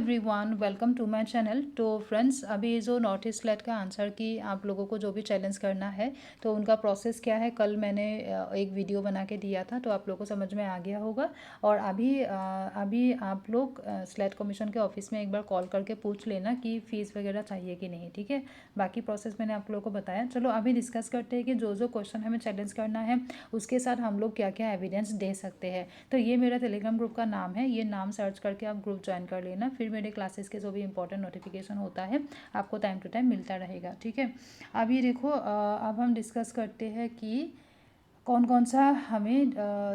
Everyone, welcome to my channel. तो friends, अभी जो नॉर्थ ईस्ट स्लेट का आंसर की आप लोगों को जो भी चैलेंज करना है तो उनका प्रोसेस क्या है, कल मैंने एक वीडियो बना के दिया था तो आप लोगों को समझ में आ गया होगा। और अभी आप लोग स्लेट कमीशन के ऑफिस में एक बार कॉल करके पूछ लेना कि फ़ीस वगैरह चाहिए कि नहीं, ठीक है। बाकी प्रोसेस मैंने आप लोगों को बताया। चलो अभी डिस्कस करते हैं कि जो जो क्वेश्चन हमें चैलेंज करना है उसके साथ हम लोग क्या क्या एविडेंस दे सकते हैं। तो ये मेरा टेलीग्राम ग्रुप का नाम है, ये नाम सर्च करके आप ग्रुप ज्वाइन कर लेना। फिर मेरे क्लासेस के जो भी इंपॉर्टेंट नोटिफिकेशन होता है आपको टाइम टू टाइम मिलता रहेगा, ठीक है। अब ये देखो, अब हम डिस्कस करते हैं कि कौन कौन सा हमें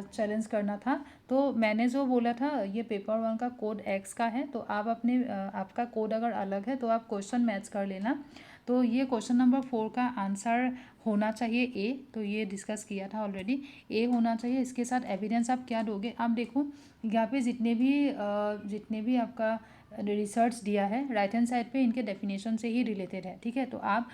चैलेंज करना था। तो मैंने जो बोला था ये पेपर 1 का कोड एक्स का है, तो आप अपने आपका कोड अगर अलग है तो आप क्वेश्चन मैच कर लेना। तो ये क्वेश्चन नंबर 4 का आंसर होना चाहिए ए, तो ये डिस्कस किया था ऑलरेडी, ए होना चाहिए। इसके साथ एविडेंस आप क्या दोगे, आप देखो यहाँ पे जितने भी आपका रिसर्च दिया है राइट हैंड साइड पे इनके डेफिनेशन से ही रिलेटेड है, ठीक है। तो आप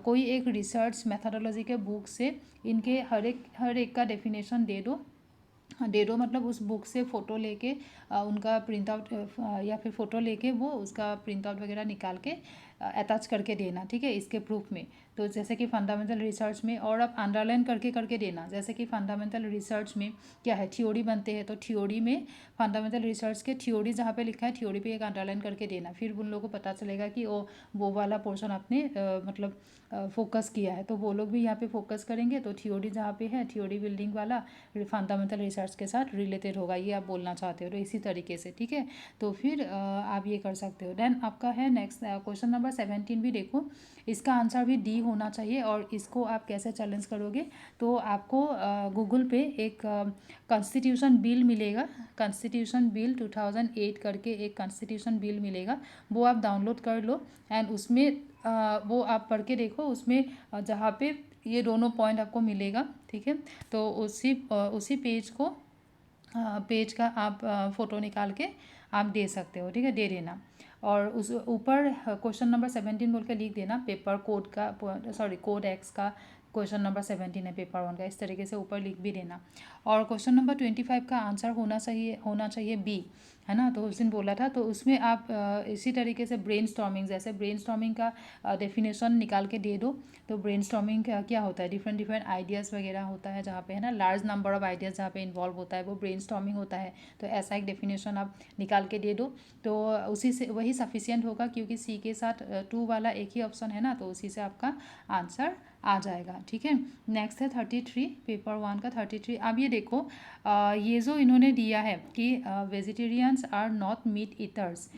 कोई एक रिसर्च मेथोडोलॉजी के बुक से इनके हर एक का डेफिनेशन दे दो, मतलब उस बुक से फ़ोटो लेके उनका प्रिंट आउट या फिर फ़ोटो लेके वो उसका प्रिंट आउट वगैरह निकाल के अटैच करके देना, ठीक है, इसके प्रूफ में। तो जैसे कि फंडामेंटल रिसर्च में, और आप अंडरलाइन करके देना, जैसे कि फंडामेंटल रिसर्च में क्या है, थ्योरी बनते हैं, तो थ्योरी में फंडामेंटल रिसर्च के थ्योरी जहाँ पे लिखा है थ्योरी पे एक अंडरलाइन करके देना। फिर उन लोगों को पता चलेगा कि वो वाला पोर्शन आपने मतलब फोकस किया है, तो वो लोग भी यहाँ पे फोकस करेंगे। तो थ्योरी जहाँ पे है, थ्योरी बिल्डिंग वाला फंडामेंटल रिसर्च के साथ रिलेटेड होगा, ये आप बोलना चाहते हो, तो इसी तरीके से, ठीक है। तो फिर आप ये कर सकते हो। देन आपका है नेक्स्ट क्वेश्चन नंबर 17 भी देखो, इसका आंसर भी डी होना चाहिए। और इसको आप कैसे चैलेंज करोगे, तो आपको गूगल पे एक कॉन्स्टिट्यूशन बिल मिलेगा, कॉन्स्टिट्यूशन बिल 2008 करके एक कॉन्स्टिट्यूशन बिल मिलेगा, वो आप डाउनलोड कर लो। एंड उसमें वो आप पढ़ के देखो, उसमें जहाँ पे ये दोनों पॉइंट आपको मिलेगा, ठीक है। तो उसी पेज का आप फ़ोटो निकाल के आप दे सकते हो, ठीक है, दे देना। और उस ऊपर क्वेश्चन नंबर 17 बोल के लिख देना, पेपर कोड का, सॉरी कोड एक्स का क्वेश्चन नंबर 17 है पेपर 1 का, इस तरीके से ऊपर लिख भी देना। और क्वेश्चन नंबर 25 का आंसर होना चाहिए बी, है ना। तो उस दिन बोला था, तो उसमें आप इसी तरीके से ब्रेनस्टॉर्मिंग, जैसे ब्रेनस्टॉर्मिंग का डेफिनेशन निकाल के दे दो। तो ब्रेनस्टॉर्मिंग क्या होता है, डिफरेंट आइडियाज़ वगैरह होता है जहाँ पे, है ना, लार्ज नंबर ऑफ आइडियाज़ जहाँ पे इन्वॉल्व होता है वो ब्रेनस्टॉर्मिंग होता है। तो ऐसा एक डेफिनेशन आप निकाल के दे दो, तो उसी से वही सफिशियंट होगा, क्योंकि सी के साथ 2 वाला एक ही ऑप्शन है ना, तो उसी से आपका आंसर आ जाएगा, ठीक है। नेक्स्ट है 33, पेपर 1 का 33। अब ये देखो, ये जो इन्होंने दिया है कि vegetarians are not meat eaters,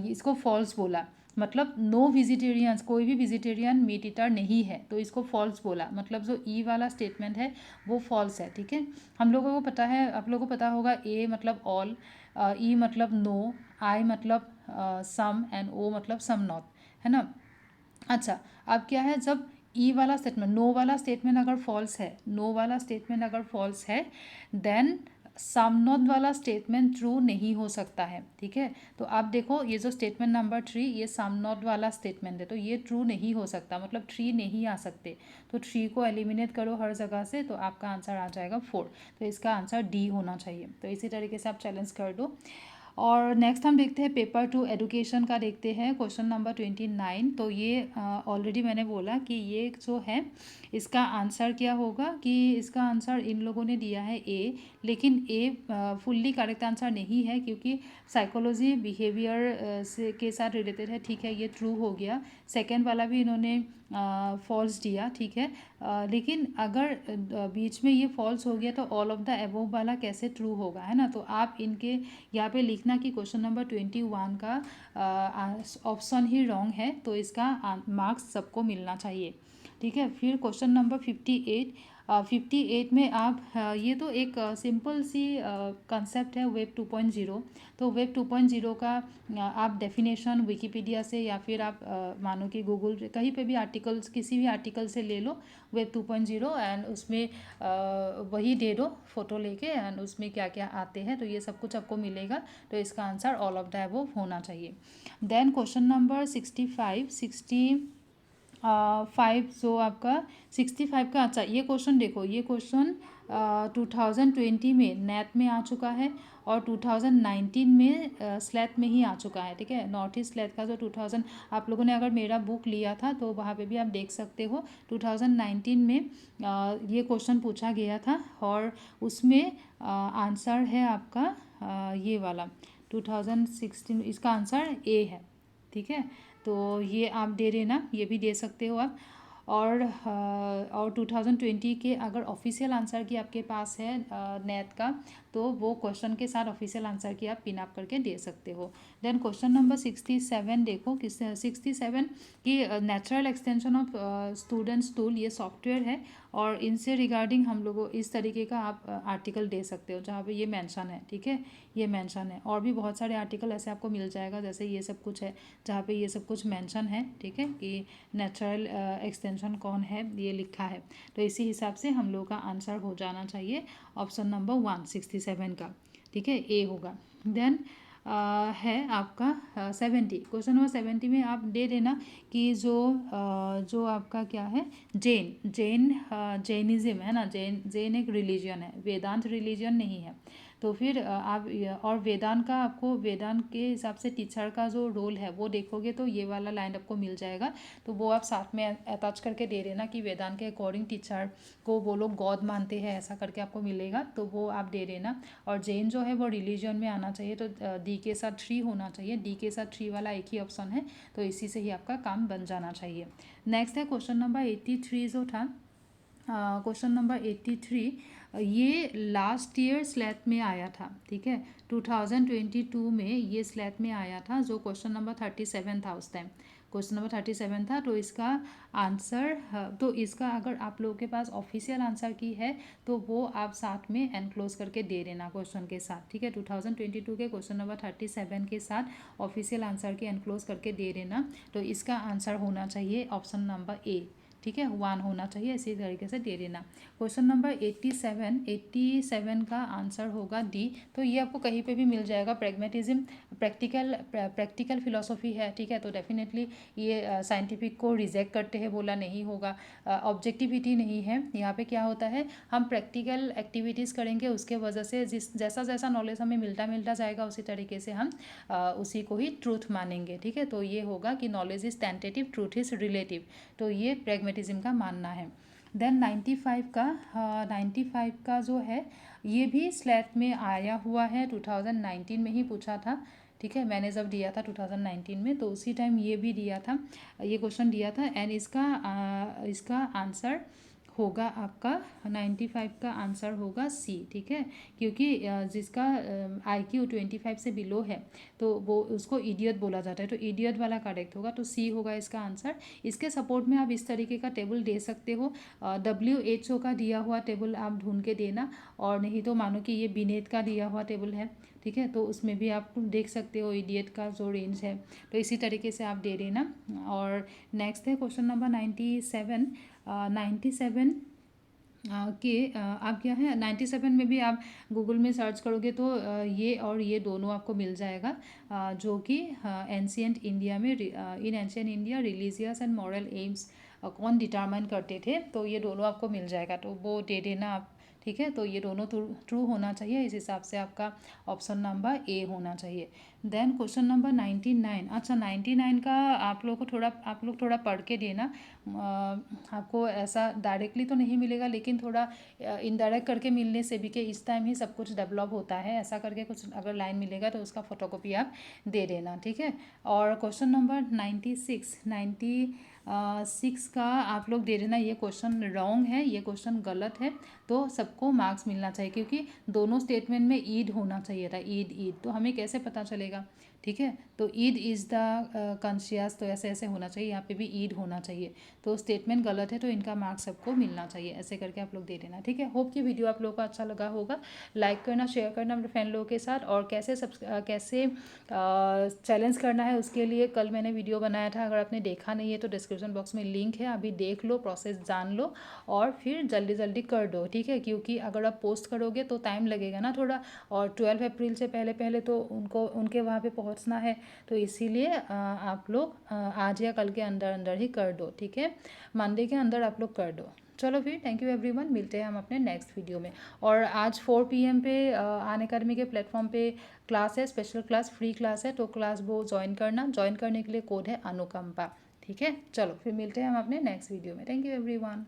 इसको फॉल्स बोला, मतलब नो वेजिटेरियंस, कोई भी वेजिटेरियन मीट ईटर नहीं है, तो इसको फॉल्स बोला। मतलब जो ई वाला स्टेटमेंट है वो फॉल्स है, ठीक है। हम लोगों को पता है, आप लोगों को पता होगा, ए मतलब ऑल, ई मतलब नो, आई मतलब सम, एंड ओ मतलब सम नॉट, है ना। अच्छा, अब क्या है, जब ई वाला स्टेटमेंट, नो वाला स्टेटमेंट अगर फॉल्स है देन सम नॉट वाला स्टेटमेंट ट्रू नहीं हो सकता है, ठीक है। तो आप देखो, ये जो स्टेटमेंट नंबर 3 ये सम नॉट वाला स्टेटमेंट है, तो ये ट्रू नहीं हो सकता, मतलब 3 नहीं आ सकते। तो 3 को एलिमिनेट करो हर जगह से, तो आपका आंसर आ जाएगा 4। तो इसका आंसर डी होना चाहिए। तो इसी तरीके से आप चैलेंज कर दो। और नेक्स्ट हम देखते हैं पेपर 2 एडुकेशन का, देखते हैं क्वेश्चन नंबर 29। तो ये ऑलरेडी मैंने बोला कि ये जो है इसका आंसर क्या होगा, कि इसका आंसर इन लोगों ने दिया है ए, लेकिन ए फुल्ली करेक्ट आंसर नहीं है, क्योंकि साइकोलॉजी बिहेवियर से के साथ रिलेटेड है, ठीक है, ये ट्रू हो गया। सेकेंड वाला भी इन्होंने फॉल्स दिया, ठीक है। लेकिन अगर बीच में ये फॉल्स हो गया तो ऑल ऑफ द अबव वाला कैसे ट्रू होगा, है ना। तो आप इनके यहाँ पे लिखना कि क्वेश्चन नंबर 21 का ऑप्शन ही रॉन्ग है, तो इसका मार्क्स सबको मिलना चाहिए, ठीक है। फिर क्वेश्चन नंबर 58 में आप ये तो एक सिंपल सी कंसेप्ट है, वेब 2.0। तो वेब 2.0 का आप डेफिनेशन विकिपीडिया से, या फिर आप मानो कि गूगल कहीं पे भी आर्टिकल्स, किसी भी आर्टिकल से ले लो वेब 2.0, एंड उसमें वही दे दो फ़ोटो लेके, एंड उसमें क्या क्या आते हैं, तो ये सब कुछ आपको मिलेगा। तो इसका answer all of the above होना चाहिए। देन क्वेश्चन नंबर 65, 5 जो आपका 65 का। अच्छा ये क्वेश्चन देखो, ये क्वेश्चन 2020 में नेट में आ चुका है और 2019 में स्लेट में ही आ चुका है। ठीक है, नॉर्थ ईस्ट स्लेट का जो 2000, आप लोगों ने अगर मेरा बुक लिया था तो वहाँ पे भी आप देख सकते हो 2019 में ये क्वेश्चन पूछा गया था और उसमें आंसर है आपका ये वाला 2016, इसका आंसर ए है। ठीक है, तो ये आप दे देना, ये भी दे सकते हो आप। और 2020 के अगर ऑफिशियल आंसर की आपके पास है नेट का, तो वो क्वेश्चन के साथ ऑफिशियल आंसर की आप पिन अप करके दे सकते हो। देन क्वेश्चन नंबर 67 देखो, किस 67 की natural extension of students tool, ये सॉफ्टवेयर है और इनसे रिगार्डिंग हम लोगों इस तरीके का आप आर्टिकल दे सकते हो जहाँ पे ये मेंशन है। ठीक है, ये मेंशन है और भी बहुत सारे आर्टिकल ऐसे आपको मिल जाएगा, जैसे ये सब कुछ है जहाँ पे ये सब कुछ मेंशन है। ठीक है, कि नेचुरल एक्सटेंशन कौन है ये लिखा है, तो इसी हिसाब से हम लोग का आंसर हो जाना चाहिए ऑप्शन नंबर 167 का। ठीक है, ए होगा। देन है आपका 70, क्वेश्चन नंबर 70 में आप दे देना कि जो आपका क्या है, जैनिज़्म है ना, जैन एक रिलीजन है, वेदांत रिलीजन नहीं है। तो फिर आप और वेदांत का, आपको वेदांत के हिसाब से टीचर का जो रोल है वो देखोगे तो ये वाला लाइन आपको मिल जाएगा, तो वो आप साथ में अटैच करके दे देना कि वेदांत के अकॉर्डिंग टीचर को वो लोग गॉड मानते हैं, ऐसा करके आपको मिलेगा, तो वो आप दे देना। और जैन जो है वो रिलीजन में आना चाहिए, तो डी के साथ 3 होना चाहिए, डी के साथ 3 वाला एक ही ऑप्शन है, तो इसी से ही आपका काम बन जाना चाहिए। नेक्स्ट है क्वेश्चन नंबर 83 जो था, क्वेश्चन नंबर 83 ये लास्ट ईयर स्लेट में आया था। ठीक है, 2022 में ये स्लेट में आया था, जो क्वेश्चन नंबर 37 था उस टाइम, क्वेश्चन नंबर 37 था। तो इसका आंसर, तो इसका अगर आप लोगों के पास ऑफिशियल आंसर की है तो वो आप साथ में एनक्लोज करके दे देना क्वेश्चन के साथ। ठीक है, 2022 के क्वेश्चन नंबर 37 के साथ ऑफिशियल आंसर की एनक्लोज करके दे देना, तो इसका आंसर होना चाहिए ऑप्शन नंबर ए। ठीक है, 1 होना चाहिए, इसी तरीके से दे देना। क्वेश्चन नंबर 87 का आंसर होगा डी, तो ये आपको कहीं पे भी मिल जाएगा। प्रैग्मेटिज्म प्रैक्टिकल फिलोसॉफी है। ठीक है, तो डेफिनेटली ये साइंटिफिक को रिजेक्ट करते हैं, बोला नहीं होगा। ऑब्जेक्टिविटी नहीं है यहाँ पे, क्या होता है हम प्रैक्टिकल एक्टिविटीज़ करेंगे, उसके वजह से जैसा जैसा नॉलेज हमें मिलता जाएगा उसी तरीके से हम उसी को ही ट्रूथ मानेंगे। ठीक है, तो ये होगा कि knowledge is tentative, truth is relative, तो ये प्रैग्मेटिज्म का मानना है। देन 95 का जो है ये भी स्लेट में आया हुआ है, 2019 में ही पूछा था। ठीक है, मैंने जब दिया था 2019 में, तो उसी टाइम ये भी दिया था, ये क्वेश्चन दिया था। एंड इसका आंसर होगा आपका 95 का आंसर होगा सी। ठीक है, क्योंकि जिसका IQ 25 से बिलो है तो वो उसको इडियट बोला जाता है, तो इडियट वाला करेक्ट होगा, तो सी होगा इसका आंसर। इसके सपोर्ट में आप इस तरीके का टेबल दे सकते हो, WHO का दिया हुआ टेबल आप ढूंढ के देना, और नहीं तो मानो कि ये बिनेट का दिया हुआ टेबल है। ठीक है, तो उसमें भी आप देख सकते हो इडियट का जो रेंज है, तो इसी तरीके से आप दे देना। और नेक्स्ट है क्वेश्चन नंबर 97 के आप क्या है 97 में भी आप गूगल में सर्च करोगे तो ये और ये दोनों आपको मिल जाएगा, जो कि एंशियंट इंडिया में in ancient India religious and moral AIIMS कौन डिटरमाइन करते थे, तो ये दोनों आपको मिल जाएगा, तो वो दे देना आप। ठीक है, तो ये दोनों ट्रू होना चाहिए, इस हिसाब से आपका ऑप्शन नंबर ए होना चाहिए। देन क्वेश्चन नंबर 99, अच्छा 99 का आप लोग थोड़ा पढ़ के देना, आपको ऐसा डायरेक्टली तो नहीं मिलेगा, लेकिन थोड़ा इनडायरेक्ट करके मिलने से भी कि इस टाइम ही सब कुछ डेवलप होता है, ऐसा करके कुछ अगर लाइन मिलेगा तो उसका फोटोकॉपी आप दे देना। ठीक है, और क्वेश्चन नंबर 96 का आप लोग दे देना, ये क्वेश्चन रॉन्ग है, ये क्वेश्चन गलत है, तो सबको मार्क्स मिलना चाहिए, क्योंकि दोनों स्टेटमेंट में ईद होना चाहिए था, ईद, तो हमें कैसे पता चलेगा। ठीक है, तो ईद इज़ द कॉन्शियस, तो ऐसे ऐसे होना चाहिए, यहाँ पे भी ईद होना चाहिए, तो स्टेटमेंट गलत है, तो इनका मार्क्स सबको मिलना चाहिए, ऐसे करके आप लोग दे देना। ठीक है, होप कि वीडियो आप लोगों को अच्छा लगा होगा, लाइक करना, शेयर करना अपने फ्रेंड लोगों के साथ, और कैसे चैलेंज करना है उसके लिए कल मैंने वीडियो बनाया था, अगर आपने देखा नहीं है तो डिस्क्रिप्शन बॉक्स में लिंक है, अभी देख लो, प्रोसेस जान लो और फिर जल्दी जल्दी कर दो। ठीक है, क्योंकि अगर आप पोस्ट करोगे तो टाइम लगेगा ना थोड़ा, और 12 अप्रैल से पहले तो उनके वहाँ पे पहुंचना है, तो इसीलिए आप लोग आज या कल के अंदर अंदर ही कर दो, ठीक है, मंडे के अंदर आप लोग कर दो। चलो फिर, थैंक यू एवरीवन, मिलते हैं हम अपने नेक्स्ट वीडियो में। और आज 4 PM पे अनअकैडमी के प्लेटफॉर्म पे क्लास है, स्पेशल क्लास, फ्री क्लास है, तो क्लास वो ज्वाइन करना। ज्वाइन करने के लिए कोड है अनुकंपा, ठीक है। चलो फिर मिलते हैं हम अपने नेक्स्ट वीडियो में। Thank you everyone.